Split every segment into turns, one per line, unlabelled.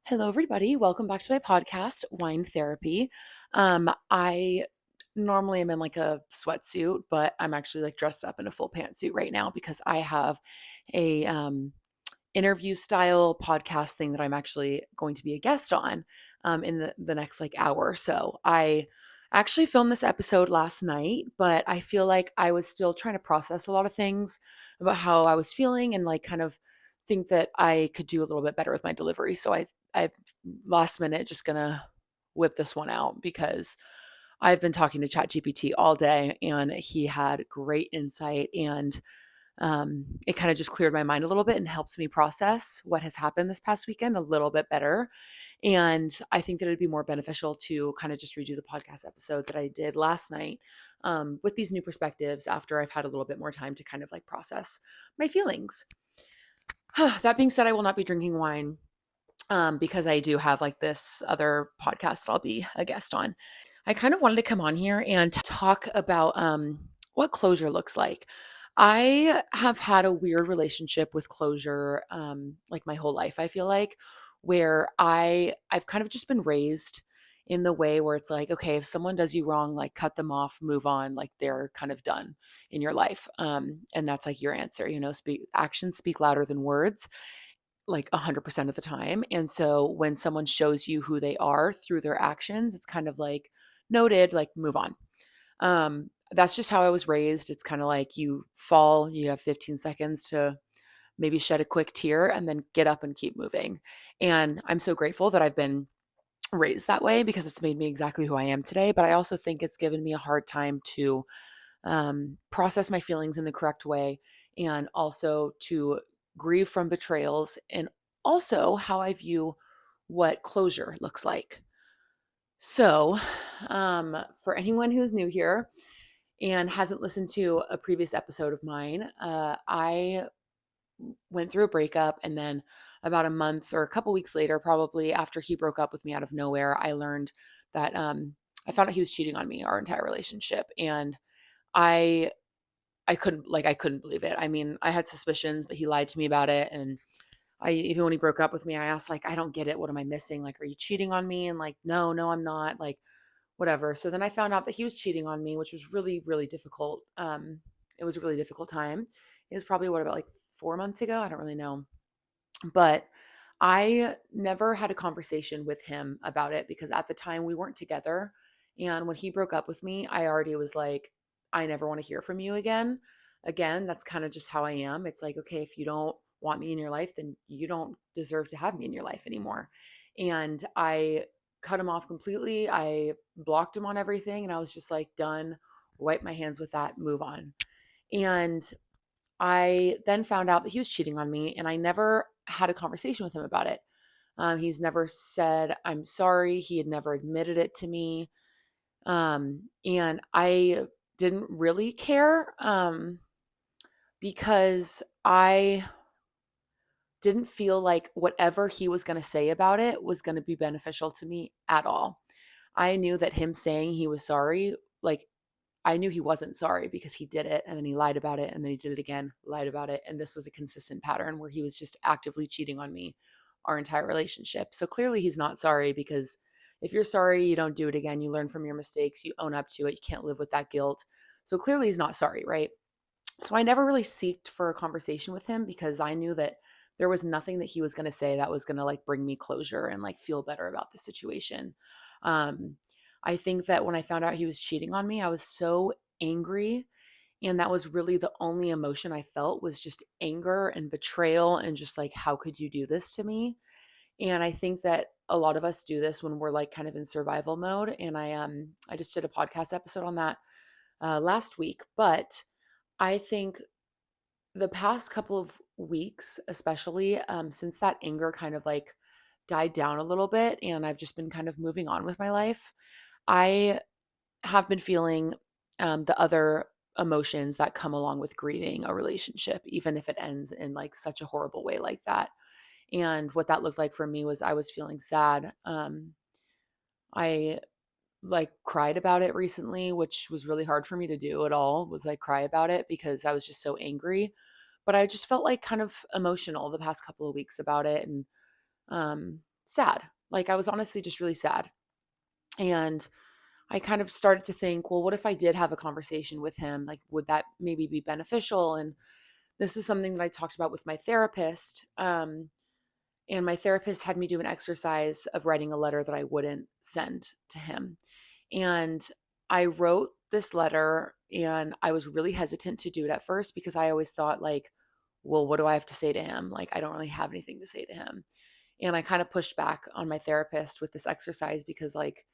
Hello, everybody. Welcome back to my podcast, Wine Therapy. I normally am in like a sweatsuit, but I'm actually like dressed up in a full pantsuit right now because I have a interview style podcast thing that I'm actually going to be a guest on in the next like hour or so. I actually filmed this episode last night, but I feel like I was still trying to process a lot of things about how I was feeling and like kind of think that I could do a little bit better with my delivery. So I last minute just gonna whip this one out because I've been talking to ChatGPT all day and he had great insight and it kind of just cleared my mind a little bit and helped me process what has happened this past weekend a little bit better. And I think that it'd be more beneficial to kind of just redo the podcast episode that I did last night with these new perspectives after I've had a little bit more time to kind of like process my feelings. That being said, I will not be drinking wine because I do have like this other podcast that I'll be a guest on. I kind of wanted to come on here and talk about what closure looks like. I have had a weird relationship with closure like my whole life, I feel like, where I've kind of just been raised in the way where it's like, okay, if someone does you wrong, like cut them off, move on, like they're kind of done in your life. And that's like your answer, actions speak louder than words like 100% of the time. And so when someone shows you who they are through their actions, it's kind of like noted, like move on. That's just how I was raised. It's kind of like you fall, you have 15 seconds to maybe shed a quick tear and then get up and keep moving. And I'm so grateful that I've been raised that way because it's made me exactly who I am today. But I also think it's given me a hard time to process my feelings in the correct way and also to grieve from betrayals and also how I view what closure looks like. So, for anyone who's new here and hasn't listened to a previous episode of mine, I went through a breakup and then about a month or a couple weeks later, probably after he broke up with me out of nowhere, I learned that I found out he was cheating on me our entire relationship. And I I couldn't believe it. I mean, I had suspicions, but he lied to me about it, and I even when he broke up with me, I asked like, "I don't get it. What am I missing? Like, are you cheating on me?" And like, "No, no, I'm not." Like, whatever. So then I found out that he was cheating on me, which was really, really difficult. It was a really difficult time. It was probably what about like 4 months ago? I don't really know. But I never had a conversation with him about it because at the time we weren't together. And when he broke up with me, I already was like, I never want to hear from you again. Again, that's kind of just how I am. It's like, okay, if you don't want me in your life, then you don't deserve to have me in your life anymore. And I cut him off completely. I blocked him on everything. And I was just like, done, wipe my hands with that, move on. And I then found out that he was cheating on me, and I never had a conversation with him about it. He's never said, I'm sorry. He had never admitted it to me. And I didn't really care because I didn't feel like whatever he was going to say about it was going to be beneficial to me at all. I knew that him saying he was sorry, like I knew he wasn't sorry because he did it and then he lied about it and then he did it again, lied about it. And this was a consistent pattern where he was just actively cheating on me our entire relationship. So clearly he's not sorry because if you're sorry, you don't do it again. You learn from your mistakes, you own up to it, you can't live with that guilt. So clearly he's not sorry, right? So I never really seeked for a conversation with him because I knew that there was nothing that he was going to say that was going to like bring me closure and like feel better about the situation. Um, I think that when I found out he was cheating on me, I was so angry. And that was really the only emotion I felt was just anger and betrayal and just like, how could you do this to me? And I think that a lot of us do this when we're like kind of in survival mode. And I just did a podcast episode on that last week. But I think the past couple of weeks, especially since that anger kind of like died down a little bit and I've just been kind of moving on with my life, I have been feeling the other emotions that come along with grieving a relationship, even if it ends in like such a horrible way like that. And what that looked like for me was I was feeling sad. I like cried about it recently, which was really hard for me to do at all, was like cry about it because I was just so angry. But I just felt like kind of emotional the past couple of weeks about it. And sad. Like I was honestly just really sad. And I kind of started to think, well, what if I did have a conversation with him? Like, would that maybe be beneficial? And this is something that I talked about with my therapist. And my therapist had me do an exercise of writing a letter that I wouldn't send to him. And I wrote this letter and I was really hesitant to do it at first because I always thought, like, well, what do I have to say to him? Like, I don't really have anything to say to him. And I kind of pushed back on my therapist with this exercise because, like,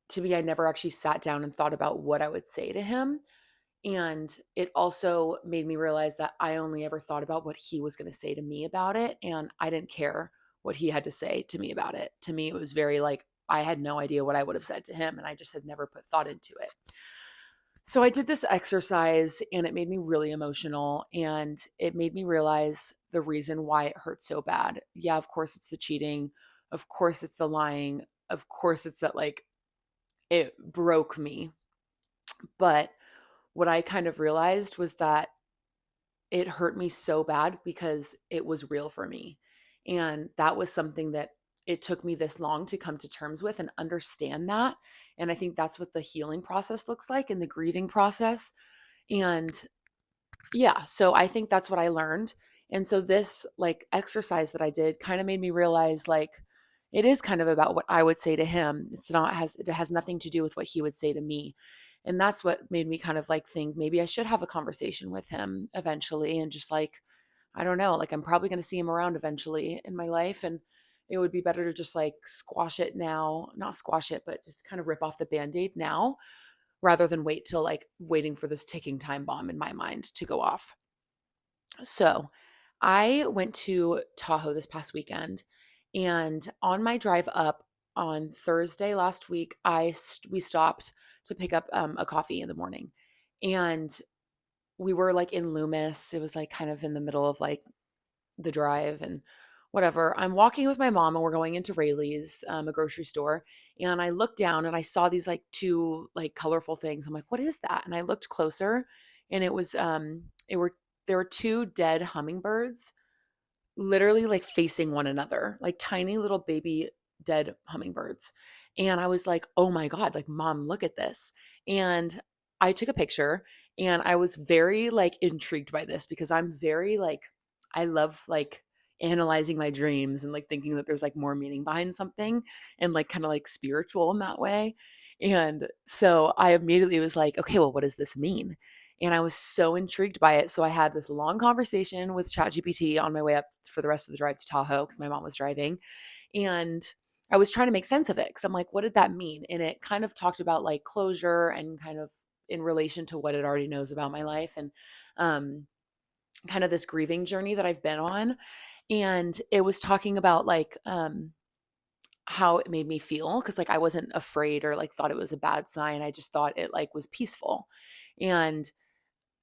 to me, I never actually sat down and thought about what I would say to him. And it also made me realize that I only ever thought about what he was going to say to me about it. And I didn't care what he had to say to me about it. To me, it was very like, I had no idea what I would have said to him. And I just had never put thought into it. So I did this exercise and it made me really emotional. And it made me realize the reason why it hurt so bad. Yeah, of course, it's the cheating. Of course, it's the lying. Of course, it's that like it broke me. But what I kind of realized was that it hurt me so bad because it was real for me. And that was something that it took me this long to come to terms with and understand that. And I think that's what the healing process looks like and the grieving process. And yeah, so I think that's what I learned. And so this like exercise that I did kind of made me realize like it is kind of about what I would say to him. It has nothing to do with what he would say to me. And that's what made me kind of like think maybe I should have a conversation with him eventually and just like I don't know, like I'm probably going to see him around eventually in my life and it would be better to just like squash it now, not squash it, but just kind of rip off the band-aid now rather than wait till like waiting for this ticking time bomb in my mind to go off. So I went to Tahoe this past weekend, and on my drive up on Thursday last week, we stopped to pick up a coffee in the morning, and we were like in Loomis. It was like kind of in the middle of like the drive and whatever. I'm walking with my mom and we're going into Rayleigh's, a grocery store. And I looked down and I saw these like two like colorful things. I'm like, what is that? And I looked closer and there were two dead hummingbirds literally like facing one another, like tiny little baby dead hummingbirds. And I was like, oh my God, like, mom, look at this. And I took a picture and I was very like intrigued by this because I'm very like, I love like analyzing my dreams and like thinking that there's like more meaning behind something and like kind of like spiritual in that way. And so I immediately was like, okay, well, what does this mean? And I was so intrigued by it. So I had this long conversation with ChatGPT on my way up for the rest of the drive to Tahoe because my mom was driving. And I was trying to make sense of it because I'm like, what did that mean? And it kind of talked about like closure and kind of in relation to what it already knows about my life and um, kind of this grieving journey that I've been on. And it was talking about like how it made me feel because like I wasn't afraid or like thought it was a bad sign. I just thought it like was peaceful. And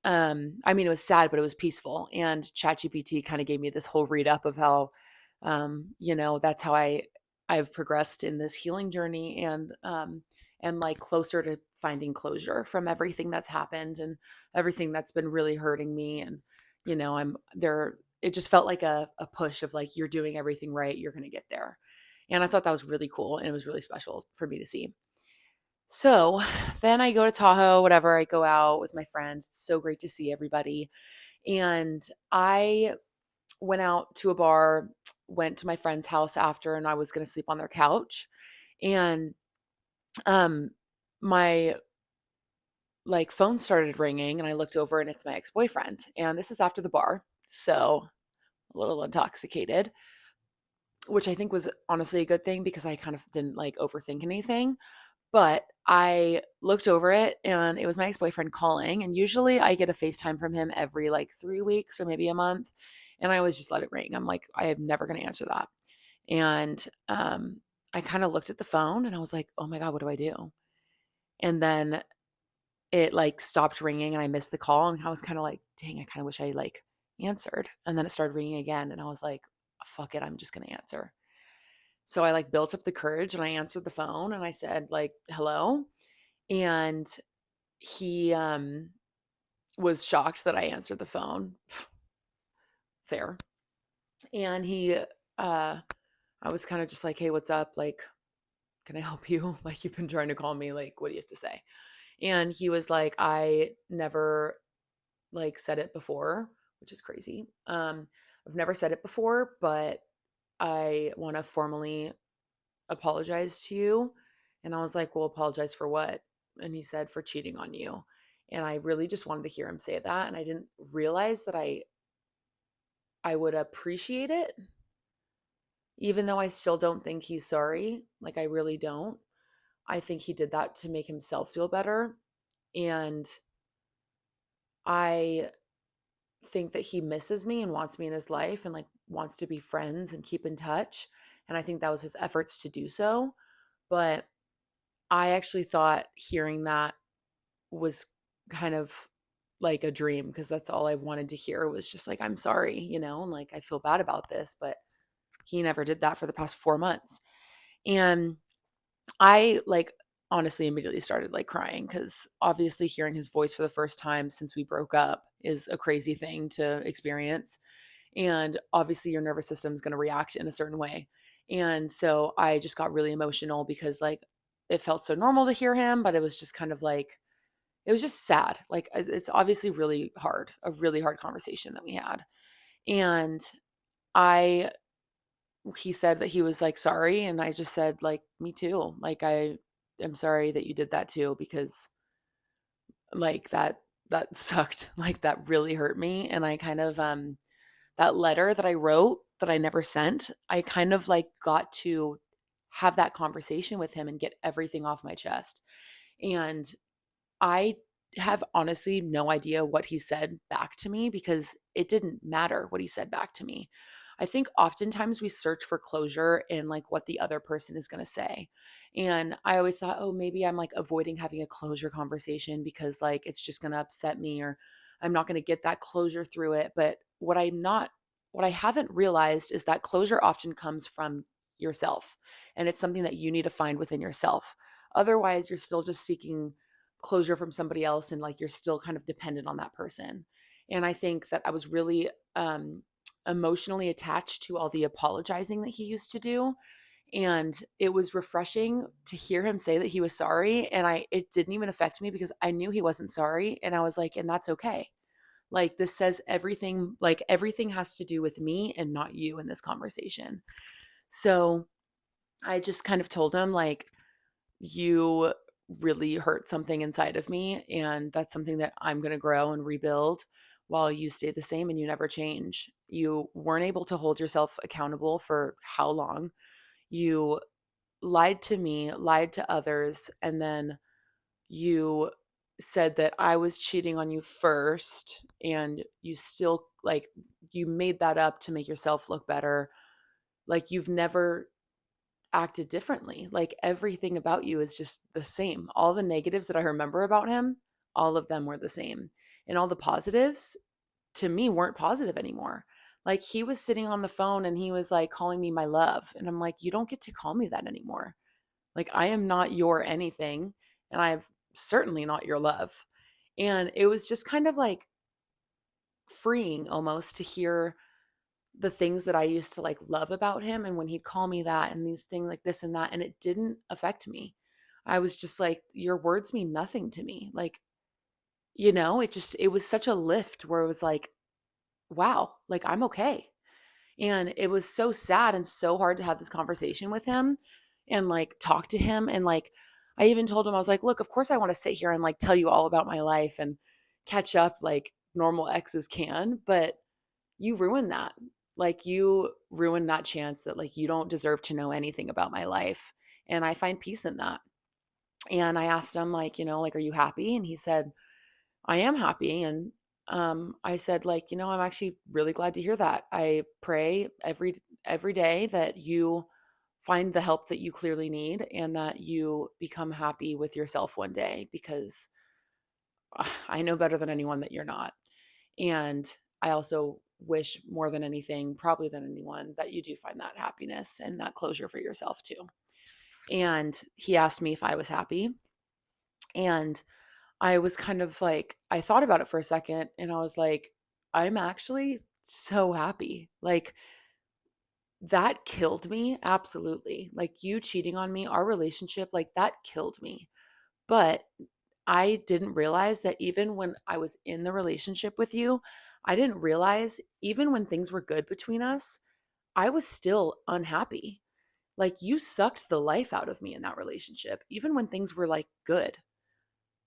I mean, it was sad, but it was peaceful. And ChatGPT kind of gave me this whole read up of how, that's how I've progressed in this healing journey and like closer to finding closure from everything that's happened and everything that's been really hurting me. And, I'm there. It just felt like a push of like, you're doing everything right. You're going to get there. And I thought that was really cool. And it was really special for me to see. So then I go to Tahoe, whatever. I go out with my friends. It's so great to see everybody. And I went out to a bar, went to my friend's house after, and I was going to sleep on their couch. And um, my like phone started ringing, and I looked over, and it's my ex boyfriend. And this is after the bar, so a little intoxicated, which I think was honestly a good thing because I kind of didn't like overthink anything. But I looked over it and it was my ex-boyfriend calling, and usually I get a FaceTime from him every, like, 3 weeks or maybe a month, and I always just let it ring. I'm like, "I am never gonna answer that." And, I kinda looked at the phone and I was like, "Oh my god, what do I do?" And then it, like, stopped ringing and I missed the call, and I was kinda like, "Dang, I kinda wish I, like, answered." And then it started ringing again, and I was like, "Fuck it, I'm just gonna answer." So I, like, built up the courage and I answered the phone and I said, like, "Hello?" And he, was shocked that I answered the phone. Fair. And he, uh, I was kind of just like, "Hey, what's up? Like, can I help you? Like, you've been trying to call me. Like, what do you have to say?" And he was like, "I never like said it before," which is crazy. I've never said it before, but I want to formally apologize to you. And I was like, "Well, apologize for what?" And he said, "For cheating on you." And I really just wanted to hear him say that. And I didn't realize that I would appreciate it, even though I still don't think he's sorry. Like, I really don't. I think he did that to make himself feel better. And I think that he misses me and wants me in his life and like wants to be friends and keep in touch. And I think that was his efforts to do so. But I actually thought hearing that was kind of like a dream because that's all I wanted to hear was just like, "I'm sorry, and like, I feel bad about this." But he never did that for the past 4 months. And I like honestly immediately started like crying because obviously hearing his voice for the first time since we broke up is a crazy thing to experience. And obviously your nervous system is going to react in a certain way. And so I just got really emotional because like it felt so normal to hear him, but it was just kind of like it was just sad. Like it's obviously really hard, a really hard conversation that we had. And I he said that he was like sorry and I just said like me too. Like I am sorry that you did that too because like that sucked. Like that really hurt me and I kind of that letter that I wrote that I never sent, I kind of like got to have that conversation with him and get everything off my chest. And I have honestly no idea what he said back to me because it didn't matter what he said back to me. I think oftentimes we search for closure in like what the other person is going to say. And I always thought, oh, maybe I'm like avoiding having a closure conversation because like it's just going to upset me or I'm not going to get that closure through it. But what I haven't realized is that closure often comes from yourself and it's something that you need to find within yourself. Otherwise, you're still just seeking closure from somebody else and like you're still kind of dependent on that person. And I think that I was really emotionally attached to all the apologizing that he used to do and it was refreshing to hear him say that he was sorry and I it didn't even affect me because I knew he wasn't sorry and I was like and that's okay. Like this says everything like everything has to do with me and not you in this conversation. So I just kind of told him like you really hurt something inside of me and that's something that I'm going to grow and rebuild while you stay the same and you never change. You weren't able to hold yourself accountable for how long? You lied to me, lied to others, and then you said that I was cheating on you first and you still like you made that up to make yourself look better. Like you've never acted differently. Like everything about you is just the same. All the negatives that I remember about him, all of them were the same. And all the positives to me weren't positive anymore. Like he was sitting on the phone and he was like calling me my love. And I'm like, you don't get to call me that anymore. Like I am not your anything. And I'm certainly not your love. And it was just kind of like freeing almost to hear the things that I used to like love about him and when he'd call me that and these things like this and that and it didn't affect me. I was just like your words mean nothing to me. Like, it was such a lift where it was like, wow, like I'm okay. And it was so sad and so hard to have this conversation with him and like talk to him and like I even told him I was like, "Look, of course I want to sit here and like tell you all about my life and catch up like normal exes can, but you ruined that. Like you ruined that chance that like you don't deserve to know anything about my life. And I find peace in that." And I asked him like, like, "Are you happy?" And he said, "I am happy." And I said like, "I'm actually really glad to hear that. I pray every day that you find the help that you clearly need and that you become happy with yourself one day because I know better than anyone that you're not." And I also wish more than anything, probably than anyone, that you do find that happiness and that closure for yourself too. And he asked me if I was happy. And I was kind of like, I thought about it for a second and I was like, I'm actually so happy. Like, that killed me. Absolutely. Like you cheating on me, our relationship, like that killed me. But I didn't realize that even when I was in the relationship with you, I didn't realize even when things were good between us, I was still unhappy. Like you sucked the life out of me in that relationship, even when things were like good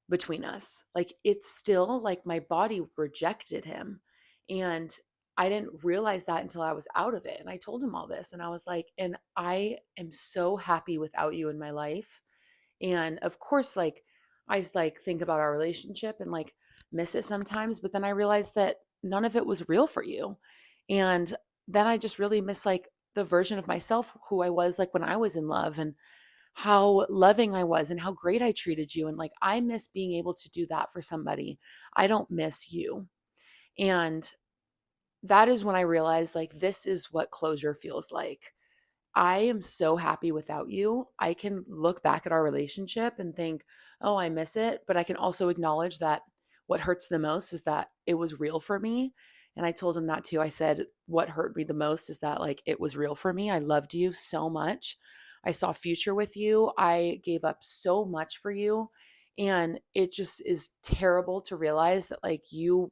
between us. Like it's still like my body rejected him. And I didn't realize that until I was out of it. And I told him all this. And I was like, and I am so happy without you in my life. And of course, like I think about our relationship and like miss it sometimes, but then I realized that none of it was real for you. And then I just really miss like the version of myself who I was like when I was in love and how loving I was and how great I treated you. And like I miss being able to do that for somebody. I don't miss you. And that is when I realized like this is what closure feels like. I am so happy without you. I can look back at our relationship and think, oh, I miss it. But I can also acknowledge that what hurts the most is that it was real for me. And I told him that too. I said, what hurt me the most is that like it was real for me. I loved you so much. I saw future with you. I gave up so much for you. And it just is terrible to realize that like you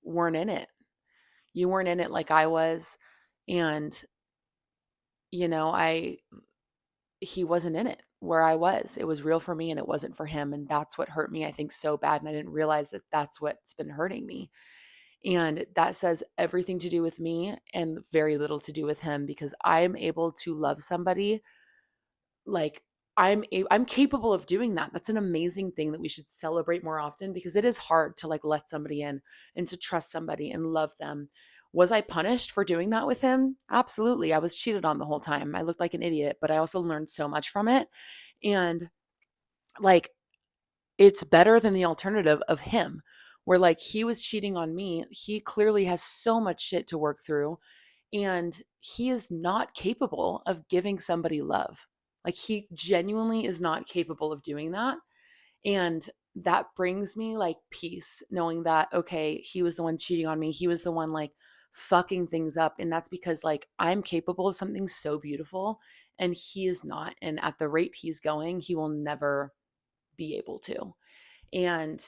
weren't in it. You weren't in it like I was. And, I he wasn't in it where I was. It was real for me and it wasn't for him. And that's what hurt me, I think, so bad. And I didn't realize that that's what's been hurting me. And that says everything to do with me and very little to do with him because I'm able to love somebody like I'm capable of doing that. That's an amazing thing that we should celebrate more often because it is hard to like let somebody in and to trust somebody and love them. Was I punished for doing that with him? Absolutely. I was cheated on the whole time. I looked like an idiot, but I also learned so much from it. And like it's better than the alternative of him where like he was cheating on me. He clearly has so much shit to work through and he is not capable of giving somebody love. Like he genuinely is not capable of doing that. And that brings me like peace knowing that, okay, he was the one cheating on me. He was the one like fucking things up. And that's because like I'm capable of something so beautiful and he is not. And at the rate he's going, he will never be able to. And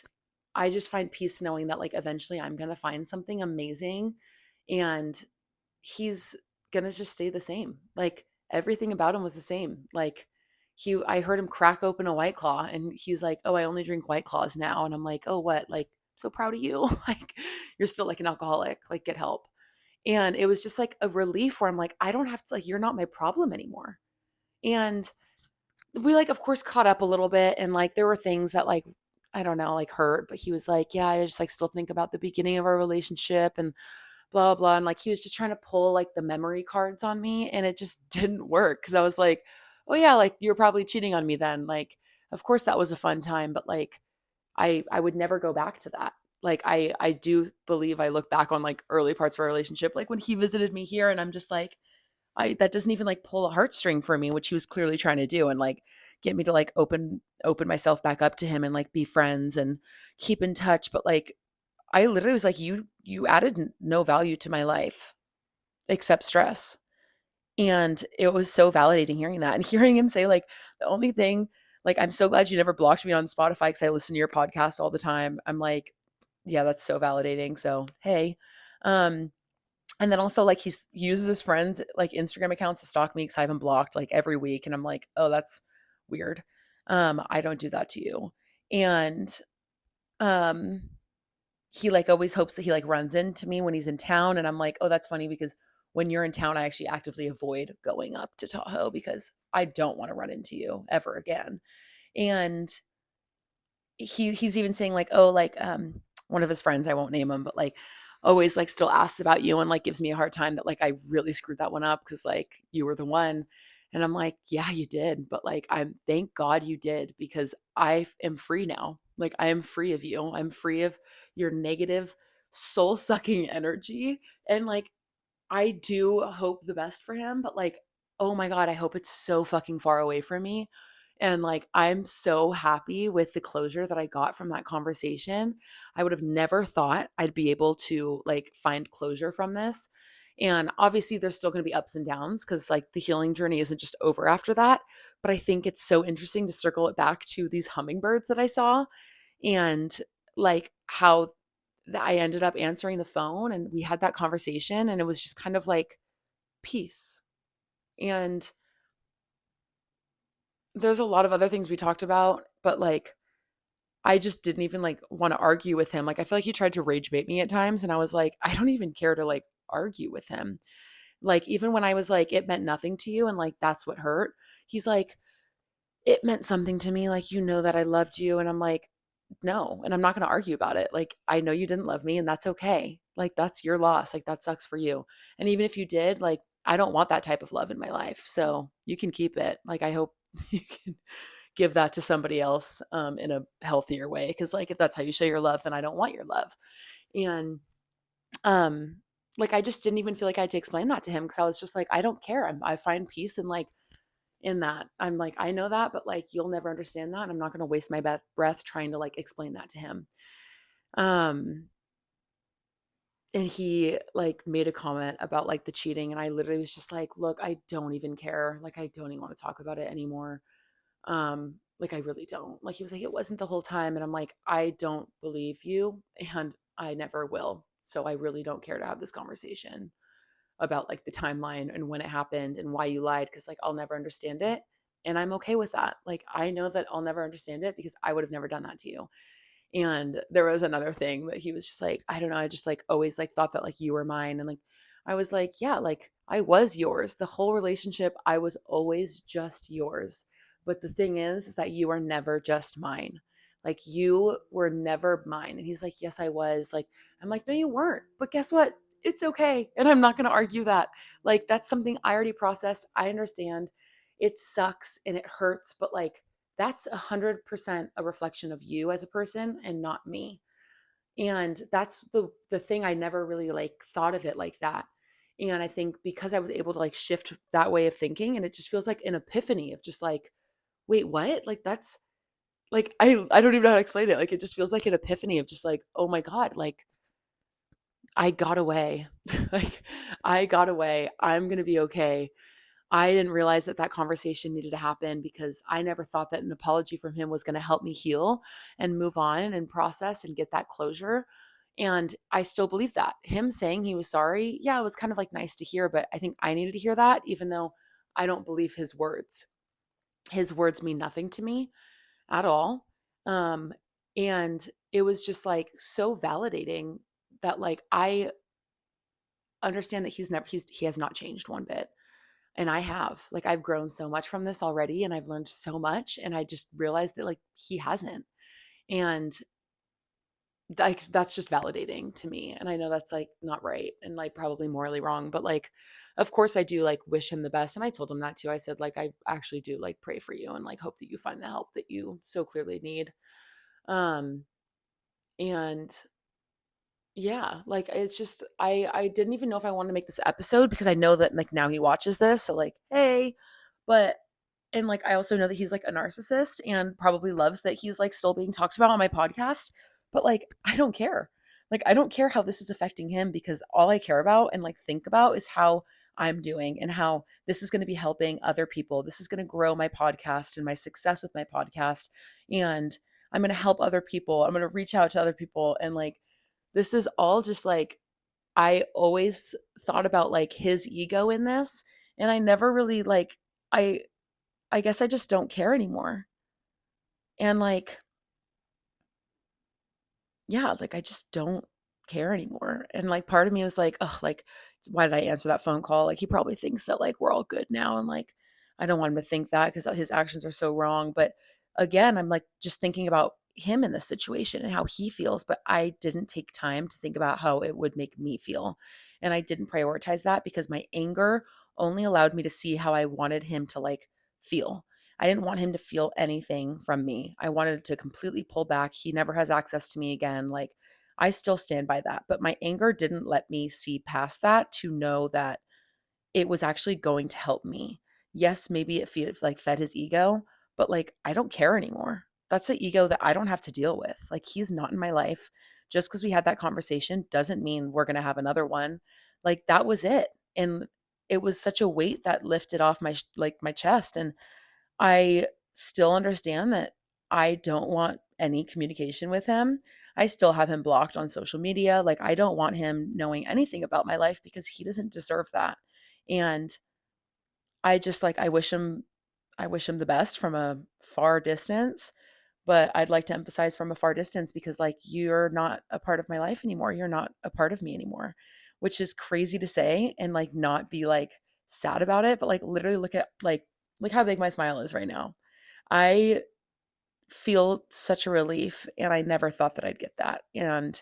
I just find peace knowing that like eventually I'm going to find something amazing and he's gonna just stay the same. Like everything about him was the same. Like I heard him crack open a White Claw and he's like, "Oh, I only drink White Claws now." And I'm like, "Oh, what? Like, so proud of you. Like you're still like an alcoholic. Like get help." And it was just like a relief where I'm like, I don't have to like you're not my problem anymore. And we like of course caught up a little bit and like there were things that like I don't know, like hurt, but he was like, "Yeah, I just like still think about the beginning of our relationship and blah blah," and like he was just trying to pull like the memory cards on me and it just didn't work because I was like, oh yeah, like you're probably cheating on me then. Like of course that was a fun time, but like I would never go back to that. Like I do believe I look back on like early parts of our relationship like when he visited me here and I'm just like I that doesn't even like pull a heartstring for me, which he was clearly trying to do and like get me to like open myself back up to him and like be friends and keep in touch, but like I literally was like, you added no value to my life except stress. And it was so validating hearing that and hearing him say like the only thing like I'm so glad you never blocked me on Spotify because I listen to your podcast all the time. I'm like, yeah, that's so validating. So hey. Um and then also like he uses his friends like Instagram accounts to stalk me because I have him blocked like every week. And I'm like, oh, that's weird. I don't do that to you. And um he like always hopes that he like runs into me when he's in town and I'm like, "Oh, that's funny because when you're in town, I actually actively avoid going up to Tahoe because I don't want to run into you ever again." And he's even saying like, "Oh, like one of his friends, I won't name him, but like always like still asks about you and like gives me a hard time that like I really screwed that one up because like you were the one." And I'm like, "Yeah, you did, but like I'm thank God you did because I am free now. Like I am free of you. I'm free of your negative soul-sucking energy and like I do hope the best for him, but like oh my God, I hope it's so fucking far away from me. And like I'm so happy with the closure that I got from that conversation. I would have never thought I'd be able to like find closure from this. And obviously there's still going to be ups and downs because like the healing journey isn't just over after that. But I think it's so interesting to circle it back to these hummingbirds that I saw and like how I ended up answering the phone and we had that conversation and it was just kind of like peace. And there's a lot of other things we talked about, but like I just didn't even like want to argue with him. Like I feel like he tried to rage bait me at times and I was like, I don't even care to like argue with him. Like even when I was like it meant nothing to you and like that's what hurt. He's like it meant something to me like you know that I loved you and I'm like no, and I'm not going to argue about it. Like I know you didn't love me and that's okay. Like that's your loss. Like that sucks for you. And even if you did, like I don't want that type of love in my life. So you can keep it. Like I hope you can give that to somebody else in a healthier way. Cause like if that's how you show your love, then I don't want your love. And um like I just didn't even feel like I had to explain that to him because I was just like, I don't care. I find peace in like in that. I'm like, I know that, but like you'll never understand that. And I'm not gonna waste my breath trying to like explain that to him. Um and he like made a comment about like the cheating and I literally was just like, look, I don't even care. Like I don't even want to talk about it anymore. Like I really don't. Like he was like, it wasn't the whole time. And I'm like, I don't believe you and I never will. So I really don't care to have this conversation about like the timeline and when it happened and why you lied because like I'll never understand it. And I'm okay with that. Like I know that I'll never understand it because I would have never done that to you. And there was another thing that he was just like, I don't know, I just like always like thought that like you were mine. And like I was like, yeah, like I was yours. The whole relationship, I was always just yours. But the thing is that you are never just mine. Like you were never mine. And he's like, yes, I was. Like, I'm like, no, you weren't. But guess what? It's okay. And I'm not going to argue that. Like, that's something I already processed. I understand. It sucks and it hurts. But like, that's 100% a reflection of you as a person and not me. And that's the thing I never really like thought of it like that. And I think because I was able to like shift that way of thinking and it just feels like an epiphany of just like, wait, what? Like that's like I don't even know how to explain it. Like it just feels like an epiphany of just like, oh my God, like I got away. Like I got away. I'm going to be okay. I didn't realize that that conversation needed to happen because I never thought that an apology from him was going to help me heal and move on and process and get that closure. And I still believe that. Him saying he was sorry, yeah, it was kind of like nice to hear, but I think I needed to hear that, even though I don't believe his words. His words mean nothing to me at all. Um, and it was just like so validating that like I understand that he has not changed one bit and I have. Like I've grown so much from this already and I've learned so much and I just realized that like he hasn't. And like that's just validating to me. And I know that's like not right and like probably morally wrong, but like of course I do like wish him the best. And I told him that too. I said like I actually do like pray for you and like hope that you find the help that you so clearly need. Um and yeah, like it's just I didn't even know if I wanted to make this episode because I know that like now he watches this. So like, hey, but and like I also know that he's like a narcissist and probably loves that he's like still being talked about on my podcast, but like I don't care. Like I don't care how this is affecting him because all I care about and like think about is how I'm doing and how this is going to be helping other people. This is going to grow my podcast and my success with my podcast and I'm going to help other people. I'm going to reach out to other people and like this is all just like I always thought about like his ego in this and I never really like I I guess I just don't care anymore. And like, yeah, like I just don't care anymore. And like part of me was like, oh, like why did I answer that phone call? Like he probably thinks that like we're all good now. And like I don't want him to think that because his actions are so wrong. But again, I'm like just thinking about him in this situation and how he feels. But I didn't take time to think about how it would make me feel. And I didn't prioritize that because my anger only allowed me to see how I wanted him to like feel. I didn't want him to feel anything from me. I wanted to completely pull back. He never has access to me again. Like, I still stand by that. But my anger didn't let me see past that to know that it was actually going to help me. Yes, maybe it fed his ego, but like, I don't care anymore. That's an ego that I don't have to deal with. Like, he's not in my life. Just because we had that conversation doesn't mean we're going to have another one. Like that was it. And it was such a weight that lifted off my chest. And I still understand that I don't want any communication with him. I still have him blocked on social media. Like I don't want him knowing anything about my life because he doesn't deserve that. And I just like I wish him the best from a far distance, but I'd like to emphasize from a far distance because like you're not a part of my life anymore. You're not a part of me anymore, which is crazy to say and like not be like sad about it, but like literally look at like how big my smile is right now. I feel such a relief and I never thought that I'd get that. And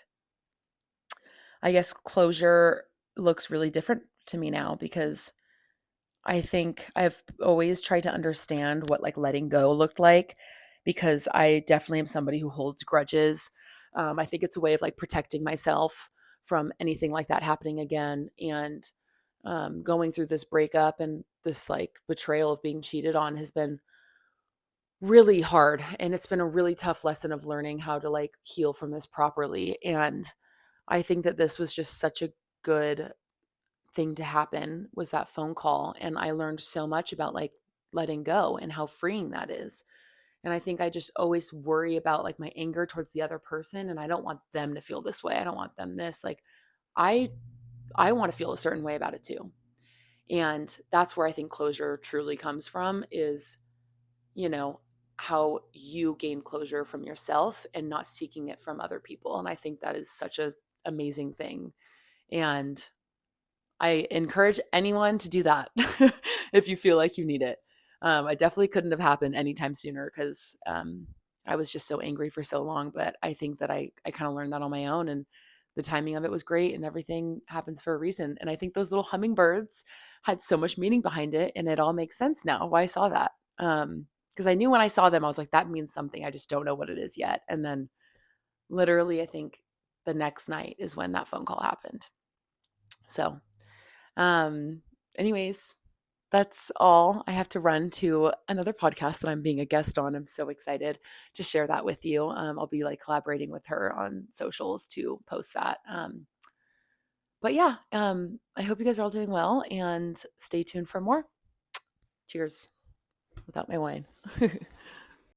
I guess closure looks really different to me now because I think I've always tried to understand what like letting go looked like because I definitely am somebody who holds grudges. I think it's a way of like protecting myself from anything like that happening again. And going through this breakup and this like betrayal of being cheated on has been really hard. And it's been a really tough lesson of learning how to like heal from this properly. And I think that this was just such a good thing to happen was that phone call, and I learned so much about like letting go and how freeing that is. And I think I just always worry about like my anger towards the other person, and I don't want them to feel this way. I don't want them this like I I want to feel a certain way about it too. And that's where I think closure truly comes from is, you know, how you gain closure from yourself and not seeking it from other people. And I think that is such a amazing thing. And I encourage anyone to do that if you feel like you need it. I definitely couldn't have happened anytime sooner because I was just so angry for so long. But I think that I kind of learned that on my own, and the timing of it was great, and everything happens for a reason. And I think those little hummingbirds had so much meaning behind it, and it all makes sense now why I saw that. Because I knew when I saw them, I was like, that means something. I just don't know what it is yet. And then literally, I think the next night is when that phone call happened. So um, anyways, that's all. I have to run to another podcast that I'm being a guest on. I'm so excited to share that with you. I'll be like collaborating with her on socials to post that. But yeah, I hope you guys are all doing well and stay tuned for more. Cheers without my wine.